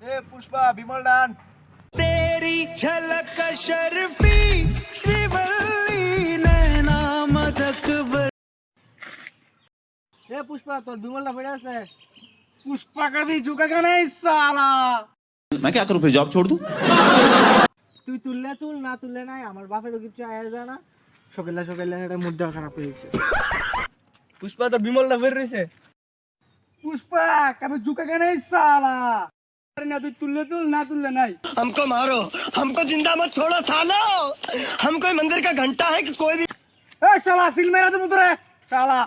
ए पुष्पा विमल डान तेरी झलक शर्फी श्रीवल्ली नैना मदक ए पुष्पा तो विमल ना पड़ा से पुष्पा कभी झुकेगा नहीं साला मैं क्या करूं फिर जॉब छोड़ दूं তুই তুল না তুললে নাই আমার বাপের কিছু আয়া যায় না সকালে এটা মুডটা খারাপ হয়ে গেছে পুষ্পা তো বিমল না বের রইছে পুষ্পা কবে ঝুকেগা नहीं साला আরে না তুই তুল না তুললে নাই हमको मारो हमको जिंदा मत छोड़ो सालो हम कोई मंदिर का घंटा है कि कोई भी ए साला सिल मेरा तो मुतरे साला